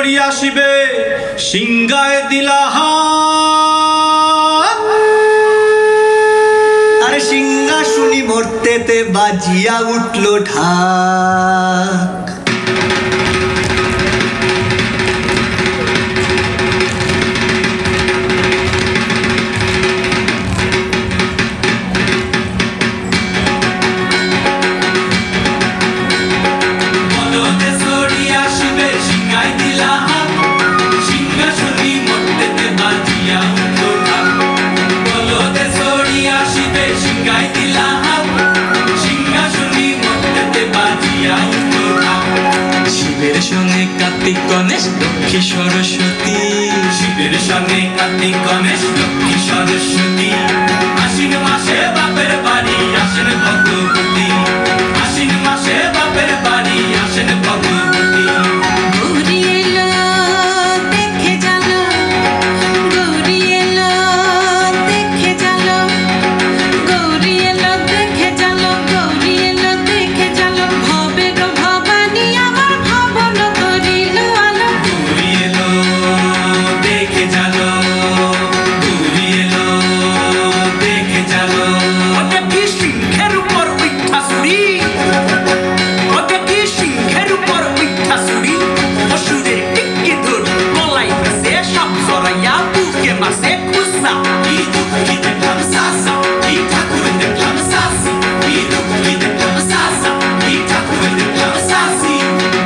Sorry আসিবে সিংহায় দিলা হাত। আরে সিংহাসনী মর্তেতে বাজিয়া উঠলো ঢাক। শিবের সঙ্গে কার্তিক গণেশ লক্ষ্মী সরস্বতী, শিবের সঙ্গে কার্তিক গণেশ লক্ষ্মী সরস্বতী। আশ্বিন মাসে বাপের বাড়ি আসেন ভগবতী, আশ্বিন মাসে বাপের বাড়ি আসেন ভগবতী। গৌরী এলো দেখে জানো, গৌরী এলো দেখে জানো, গৌরী এলো দেখে জানো, গৌরী এলো দেখে জানো। ভবের ভবানী আমার ভবন করিল আলো। গৌরী এলো দেখে জানো, গৌরী এলো দেখে জানো। ওটা কি সিংহের উপর উঠা ছুরি, ওটা কি সিংহের উপর উঠা ছুরি। অসুরের টিকি ধর গলায় ফেসে সব জড়াইয়া বুকে মাসে খুসা। কি দুঃখী দেখলাম সাসা, কি ঠাকুর দেখলাম সাসি, কি দুঃখী দেখলাম সাসা, কি ঠাকুর দেখলাম সাসি।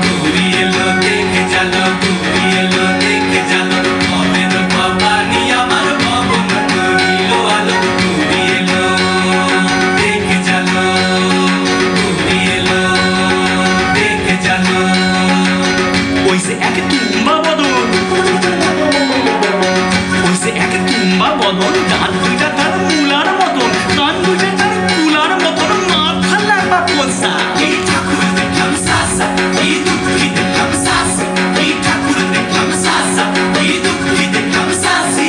গৌরী এলো দেখে জানো, গৌরী এলো দেখে জানো। ভবের ভবানী আমার ভবন করিল আলো। গৌরী এলো দেখে জানো, গৌরী এলো দেখে জানো। ওই যে এক তুম্বা বদন, ওই যে এক তুম্বা বদন, দাঁত দুইটা তার মূলার মতন, কান দুইটা তার কুলার মতন, মাথা লাগা পোষা। এই ঠাকুর দেখলাম সাসা, এই দুঃখী দেখলাম সাসি, এই ঠাকুর দেখলাম সাসা, এই দুঃখী দেখলাম সাসি।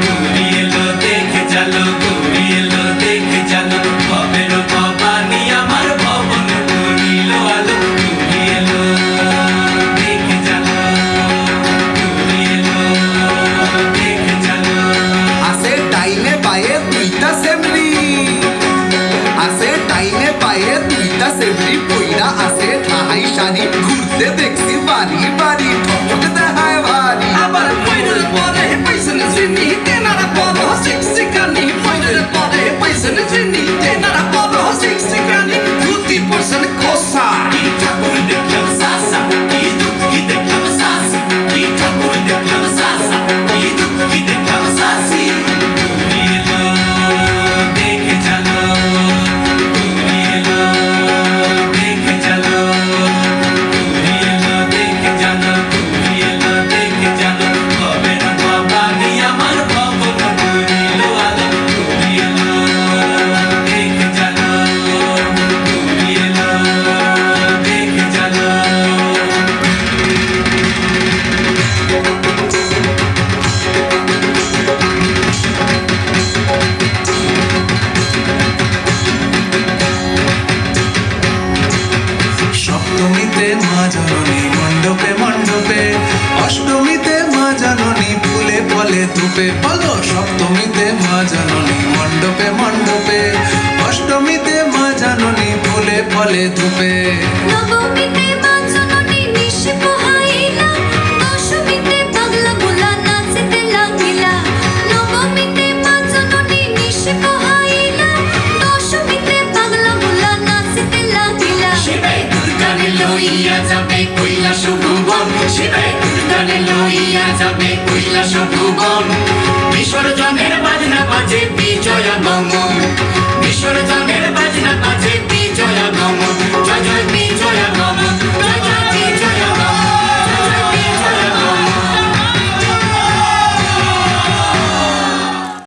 গৌরী এলো দেখে জানো, গৌরী এলো দেখে জানো। ভবের ভবানী আমার ভবন করিল আলো। গৌরী এলো দেখে জানো, গৌরী এলো দেখে জানো। আসে টাইনে পায়ে দুইটা সেমরি, আসে টাইনে পায়ে দুইটা সেমরি। পইরা আসে ঠাহাই শাড়ি, ঘুরতে দেখছি বাড়ি বাড়ি, ঠকঠক দেখায় ভারী। আবার পয়রের পরে পয়সন চিনি তেনারা পদ শিক্ষিকানি, পয়রের পরে পয়সন চিনি তেনারা পদ শিক্ষিকানি। 50% কোসা এই ঠাকুর দেখলাম সাসা, এই দুঃখী দেখলাম সাসি, এই ঠাকুর দেখলাম সাসা, এই দুঃখী দেখলাম সাসি। গৌরী এলো দেখে জানো, গৌরী এলো দেখে জানো, গৌরী এলো দেখে জানো, গৌরী এলো দেখে জানো। ভবের ভবানী আমার ভবন করিল আলো। গৌরী এলো দেখে জানো, গৌরী এলো দেখে জানো। সপ্তমীতে মা জননী মণ্ডপে মণ্ডপে, অষ্টমীতে মা জননী ফুলে ফলে ধূপে। বলো সপ্তমীতে মা জননী মণ্ডপে মণ্ডপে, অষ্টমীতে মা জননী ফুলে ফলে ধূপে। নবমীতে মা জননী নিশি পোহাইলা, দশমীতে পাগলা ভোলা নাচিতে লাগিলা। নবমীতে মা জননী নিশি পোহাইলা, দশমীতে পাগলা ভোলা নাচিতে লাগিলা। শিবে দুর্গারে লইয়া যাবে কৈলাস ভুবন, শিবে দুর্গারে লইয়া যাবে কৈলাস ভুবন। বিসর্জনের বাজনা বাজে বিজয়া গমন, বিসর্জনের